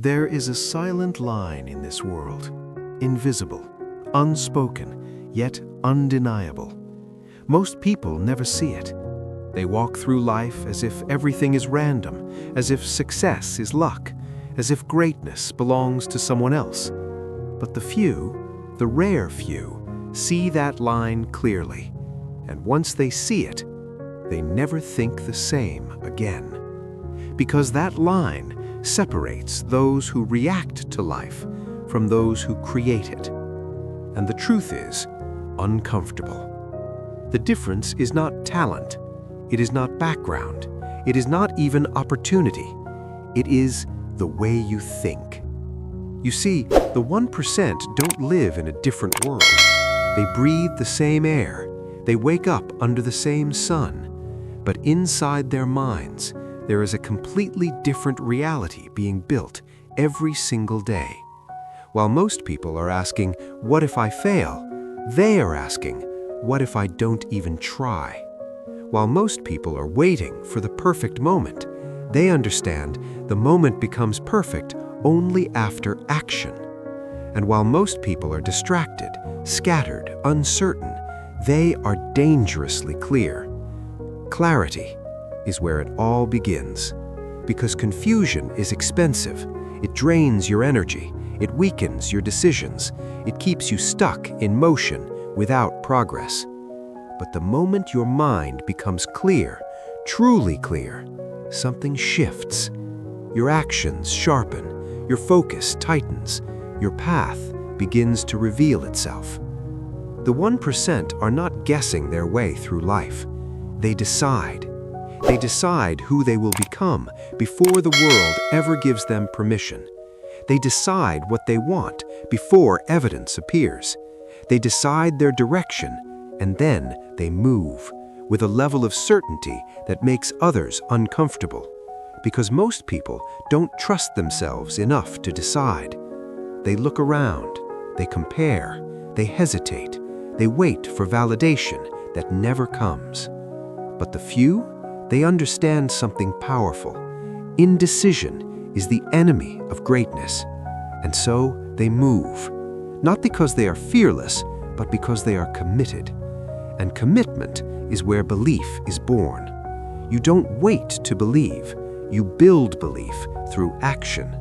There is a silent line in this world, invisible, unspoken, yet undeniable. Most people never see it. They walk through life as if everything is random, as if success is luck, as if greatness belongs to someone else. But the few, the rare few, see that line clearly, and once they see it, they never think the same again. Because that line separates those who react to life from those who create it. And the truth is, uncomfortable. The difference is not talent, it is not background, it is not even opportunity. It is the way you think. You see, the 1% don't live in a different world. They breathe the same air, they wake up under the same sun, but inside their minds, there is a completely different reality being built every single day. While most people are asking, what if I fail? They are asking, what if I don't even try? While most people are waiting for the perfect moment, they understand the moment becomes perfect only after action. And while most people are distracted, scattered, uncertain, they are dangerously clear. Clarity is where it all begins. Because confusion is expensive. It drains your energy. It weakens your decisions. It keeps you stuck in motion without progress. But the moment your mind becomes clear, truly clear, something shifts. Your actions sharpen. Your focus tightens. Your path begins to reveal itself. The 1% are not guessing their way through life. They decide. They decide who they will become before the world ever gives them permission. They decide what they want before evidence appears. They decide their direction, and then they move with a level of certainty that makes others uncomfortable. Because most people don't trust themselves enough to decide. They look around, they compare, they hesitate, they wait for validation that never comes. But the few, they understand something powerful. Indecision is the enemy of greatness. And so they move, not because they are fearless, but because they are committed. And commitment is where belief is born. You don't wait to believe, you build belief through action.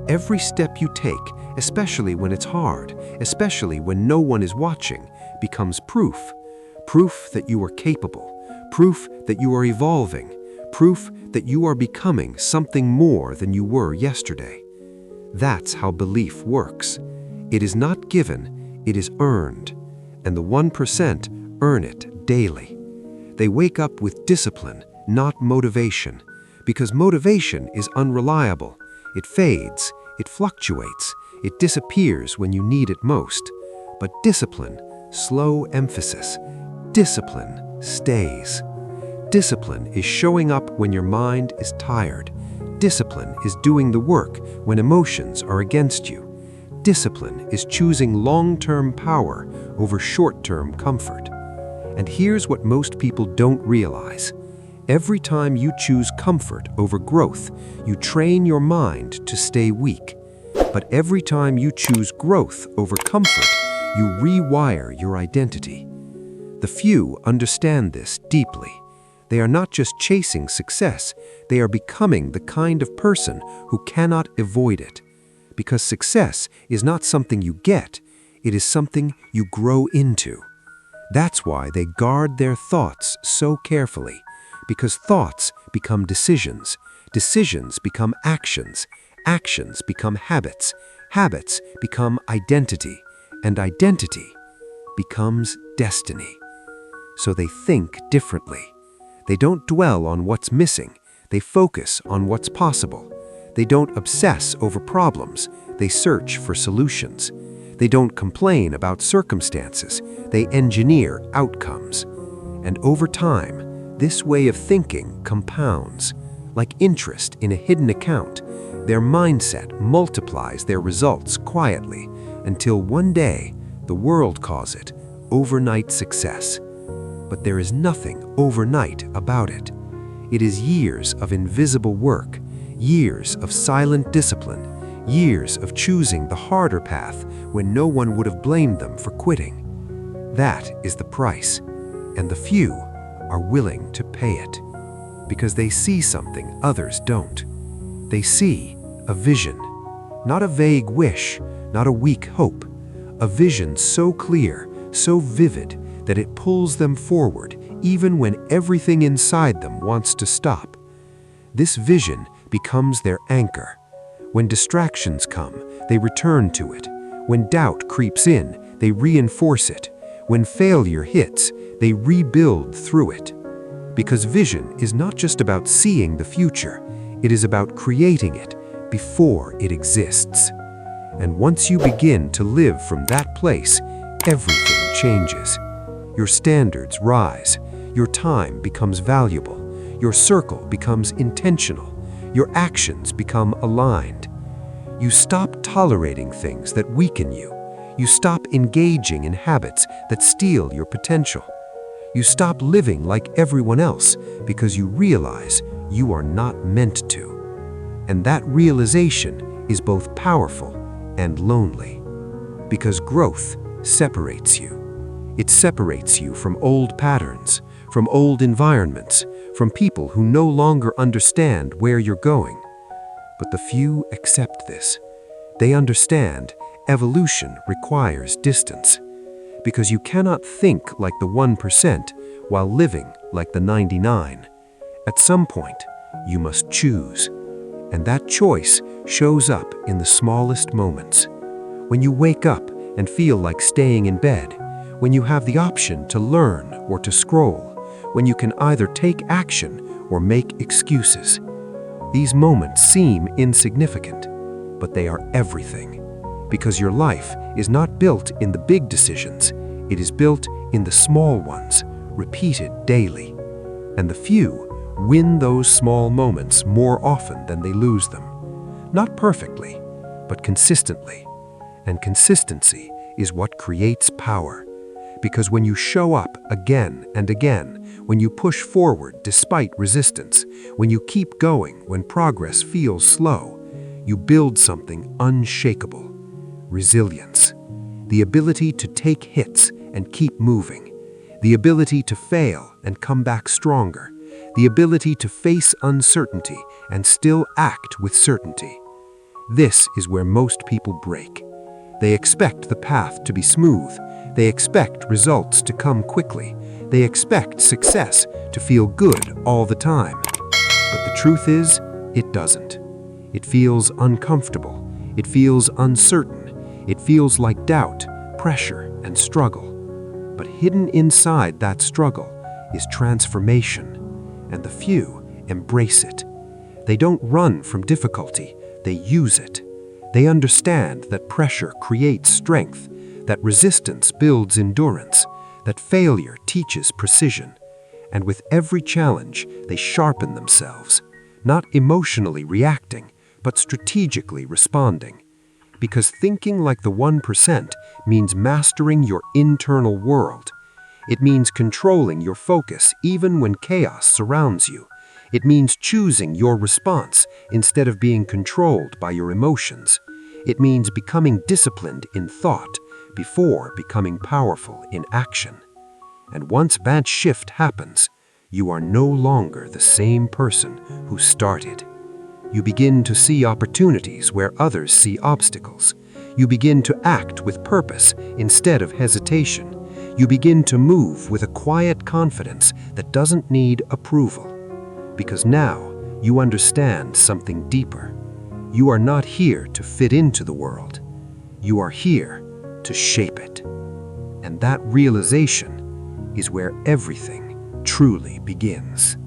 Every step you take, especially when it's hard, especially when no one is watching, becomes proof. Proof that you are capable. Proof that you are evolving, proof that you are becoming something more than you were yesterday. That's how belief works. It is not given, it is earned, and the 1% earn it daily. They wake up with discipline, not motivation, because motivation is unreliable. It fades, it fluctuates, it disappears when you need it most. But discipline, slow emphasis, discipline stays. Discipline is showing up when your mind is tired. Discipline is doing the work when emotions are against you. Discipline is choosing long-term power over short-term comfort. And here's what most people don't realize. Every time you choose comfort over growth, you train your mind to stay weak. But every time you choose growth over comfort, you rewire your identity. The few understand this deeply. They are not just chasing success, they are becoming the kind of person who cannot avoid it. Because success is not something you get, it is something you grow into. That's why they guard their thoughts so carefully. Because thoughts become decisions, decisions become actions, actions become habits, habits become identity, and identity becomes destiny. So they think differently. They don't dwell on what's missing, they focus on what's possible. They don't obsess over problems, they search for solutions. They don't complain about circumstances, they engineer outcomes. And over time, this way of thinking compounds. Like interest in a hidden account, their mindset multiplies their results quietly until one day the world calls it overnight success. But there is nothing overnight about it. It is years of invisible work, years of silent discipline, years of choosing the harder path when no one would have blamed them for quitting. That is the price, and the few are willing to pay it, because they see something others don't. They see a vision, not a vague wish, not a weak hope, a vision so clear, so vivid, that it pulls them forward even when everything inside them wants to stop. This vision becomes their anchor. When distractions come, they return to it. When doubt creeps in, they reinforce it. When failure hits, they rebuild through it. Because vision is not just about seeing the future, it is about creating it before it exists. And once you begin to live from that place, everything changes. Your standards rise, your time becomes valuable, your circle becomes intentional, your actions become aligned. You stop tolerating things that weaken you. You stop engaging in habits that steal your potential. You stop living like everyone else because you realize you are not meant to. And that realization is both powerful and lonely, because growth separates you. It separates you from old patterns, from old environments, from people who no longer understand where you're going. But the few accept this. They understand evolution requires distance, because you cannot think like the 1% while living like the 99. At some point, you must choose, and that choice shows up in the smallest moments. When you wake up and feel like staying in bed, when you have the option to learn or to scroll, when you can either take action or make excuses. These moments seem insignificant, but they are everything, because your life is not built in the big decisions, it is built in the small ones, repeated daily. And the few win those small moments more often than they lose them. Not perfectly, but consistently. And consistency is what creates power. Because when you show up again and again, when you push forward despite resistance, when you keep going when progress feels slow, you build something unshakable. Resilience. The ability to take hits and keep moving. The ability to fail and come back stronger. The ability to face uncertainty and still act with certainty. This is where most people break. They expect the path to be smooth. They expect results to come quickly. They expect success to feel good all the time. But the truth is, it doesn't. It feels uncomfortable. It feels uncertain. It feels like doubt, pressure, and struggle. But hidden inside that struggle is transformation, and the few embrace it. They don't run from difficulty, they use it. They understand that pressure creates strength, that resistance builds endurance, that failure teaches precision. And with every challenge, they sharpen themselves, not emotionally reacting, but strategically responding. Because thinking like the 1% means mastering your internal world. It means controlling your focus even when chaos surrounds you. It means choosing your response instead of being controlled by your emotions. It means becoming disciplined in thought before becoming powerful in action. And once that shift happens, you are no longer the same person who started. You begin to see opportunities where others see obstacles. You begin to act with purpose instead of hesitation. You begin to move with a quiet confidence that doesn't need approval. Because now you understand something deeper. You are not here to fit into the world. You are here to shape it. And that realization is where everything truly begins.